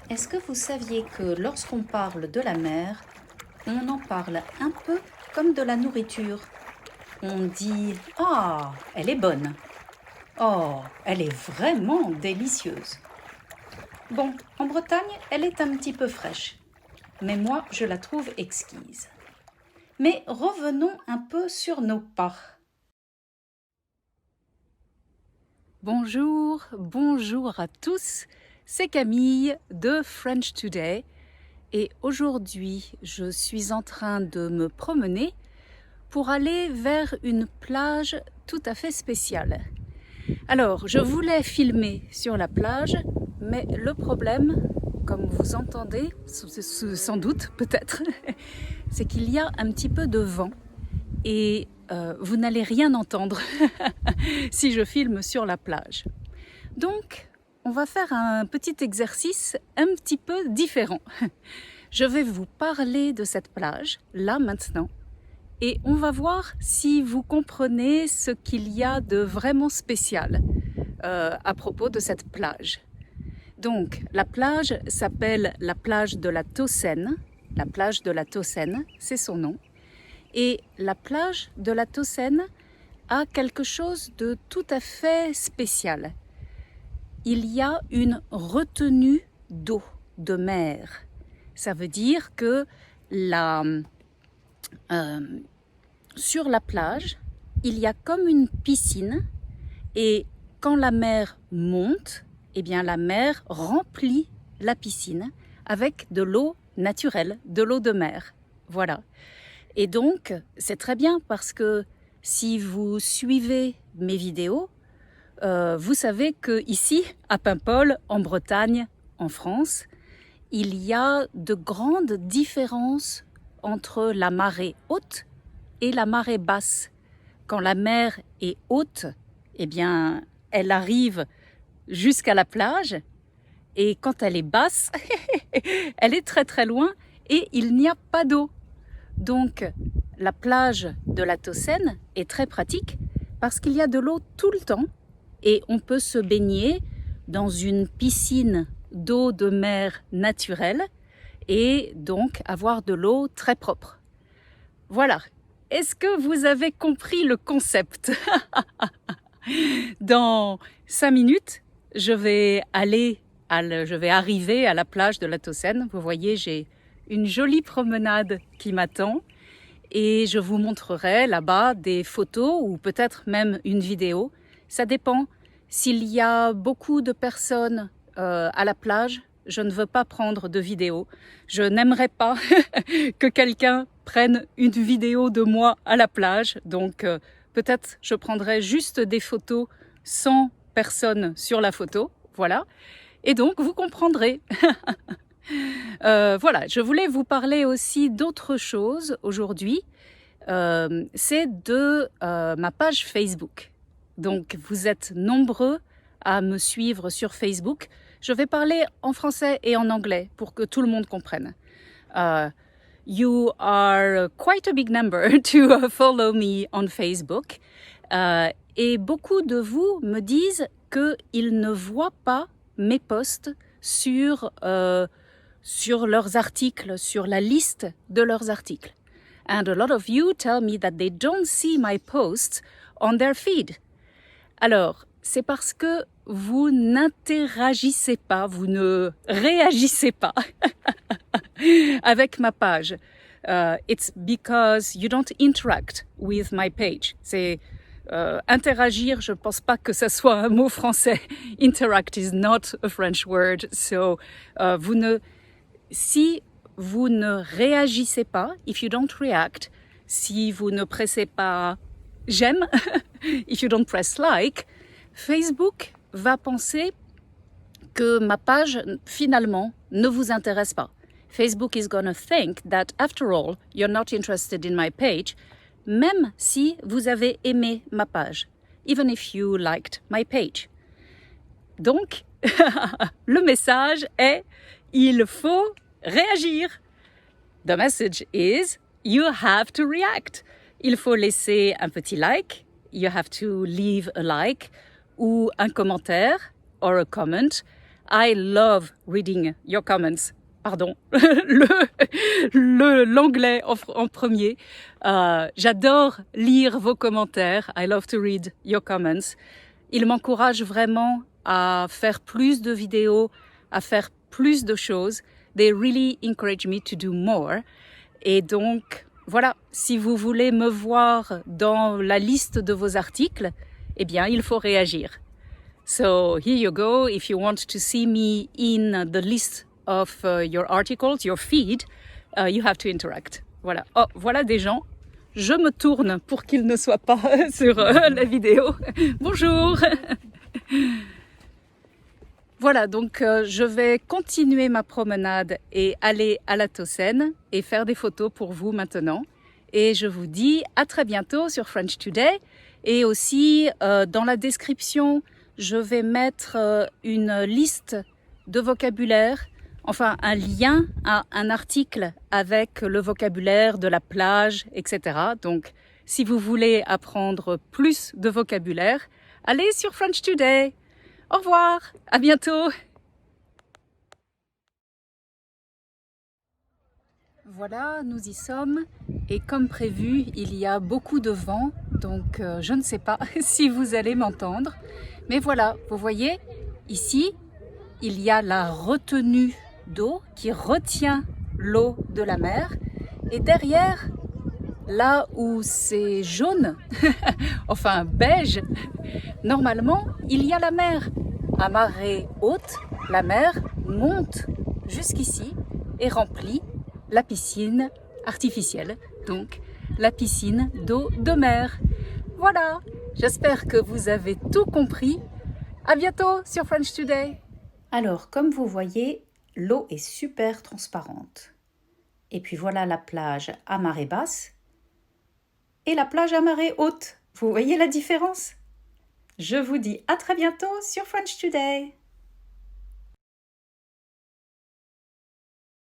Est-ce que vous saviez que lorsqu'on parle de la mer, on en parle un peu comme de la nourriture? On dit «Ah, elle est bonne!» «Oh, elle est vraiment délicieuse!» Bon, en Bretagne, elle est un petit peu fraîche, mais moi, je la trouve exquise. Mais revenons un peu sur nos pas. Bonjour à tous, c'est Camille de French Today et aujourd'hui je suis en train de me promener pour aller vers une plage tout à fait spéciale. Alors je voulais filmer sur la plage, mais le problème, comme vous entendez, sans doute peut-être, c'est qu'il y a un petit peu de vent et vous n'allez rien entendre si je filme sur la plage. Donc, on va faire un petit exercice un petit peu différent. Je vais vous parler de cette plage, là maintenant, et on va voir si vous comprenez ce qu'il y a de vraiment spécial à propos de cette plage. Donc, la plage s'appelle la plage de la Taussène. La plage de la Taussène, c'est son nom. Et la plage de la Taussène a quelque chose de tout à fait spécial. Il y a une retenue d'eau, de mer. Ça veut dire que sur la plage, il y a comme une piscine et quand la mer monte, eh bien la mer remplit la piscine avec de l'eau naturelle, de l'eau de mer. Voilà. Et donc, c'est très bien parce que si vous suivez mes vidéos, vous savez qu'ici, à Paimpol, en Bretagne, en France, il y a de grandes différences entre la marée haute et la marée basse. Quand la mer est haute, eh bien, elle arrive jusqu'à la plage, et quand elle est basse, elle est très très loin et il n'y a pas d'eau. Donc, la plage de la Taussène est très pratique parce qu'il y a de l'eau tout le temps et on peut se baigner dans une piscine d'eau de mer naturelle et donc avoir de l'eau très propre. Voilà. Est-ce que vous avez compris le concept? Dans 5 minutes, je vais arriver à la plage de la Taussène. Vous voyez, j'ai une jolie promenade qui m'attend et je vous montrerai là-bas des photos ou peut-être même une vidéo. Ça dépend. S'il y a beaucoup de personnes à la plage, je ne veux pas prendre de vidéo. Je n'aimerais pas que quelqu'un prenne une vidéo de moi à la plage. Donc peut-être je prendrai juste des photos sans personne sur la photo. Voilà. Et donc vous comprendrez. Voilà, je voulais vous parler aussi d'autre chose aujourd'hui. C'est de ma page Facebook. Donc vous êtes nombreux à me suivre sur Facebook. Je vais parler en français et en anglais pour que tout le monde comprenne. You are quite a big number to follow me on Facebook. Et beaucoup de vous me disent qu'ils ne voient pas mes posts sur leurs articles, sur la liste de leurs articles. And a lot of you tell me that they don't see my posts on their feed. Alors, c'est parce que vous n'interagissez pas, vous ne réagissez pas avec ma page. It's because you don't interact with my page. C'est interagir, je ne pense pas que ce soit un mot français. Interact is not a French word. So, si vous ne réagissez pas, if you don't react, si vous ne pressez pas j'aime, if you don't press like, Facebook va penser que ma page finalement ne vous intéresse pas. Facebook is gonna think that after all, you're not interested in my page, même si vous avez aimé ma page, even if you liked my page. Donc, le message est, il faut réagir. The message is, you have to react. Il faut laisser un petit like, you have to leave a like, ou un commentaire, or a comment, I love reading your comments. Pardon, l'anglais en premier. J'adore lire vos commentaires. I love to read your comments. Il m'encourage vraiment à faire plus de vidéos, à faire plus de choses. They really encourage me to do more. Et donc, voilà, si vous voulez me voir dans la liste de vos articles, eh bien, il faut réagir. So here you go. If you want to see me in the list of your articles, your feed, you have to interact. Voilà. Oh, voilà des gens. Je me tourne pour qu'ils ne soient pas sur la vidéo. Bonjour. Voilà, donc je vais continuer ma promenade et aller à la Taussène et faire des photos pour vous maintenant. Et je vous dis à très bientôt sur French Today. Et aussi, dans la description, je vais mettre une liste de vocabulaire, enfin un lien à un article avec le vocabulaire de la plage, etc. Donc, si vous voulez apprendre plus de vocabulaire, allez sur French Today. Au revoir, à bientôt. Voilà, nous y sommes et comme prévu, il y a beaucoup de vent, donc je ne sais pas si vous allez m'entendre. Mais voilà, vous voyez, ici, il y a la retenue d'eau qui retient l'eau de la mer. Et derrière, là où c'est jaune, enfin beige, normalement, il y a la mer. À marée haute, la mer monte jusqu'ici et remplit la piscine artificielle, donc la piscine d'eau de mer. Voilà, j'espère que vous avez tout compris. À bientôt sur French Today. Alors, comme vous voyez, l'eau est super transparente. Et puis voilà la plage à marée basse et la plage à marée haute. Vous voyez la différence? Je vous dis à très bientôt sur French Today.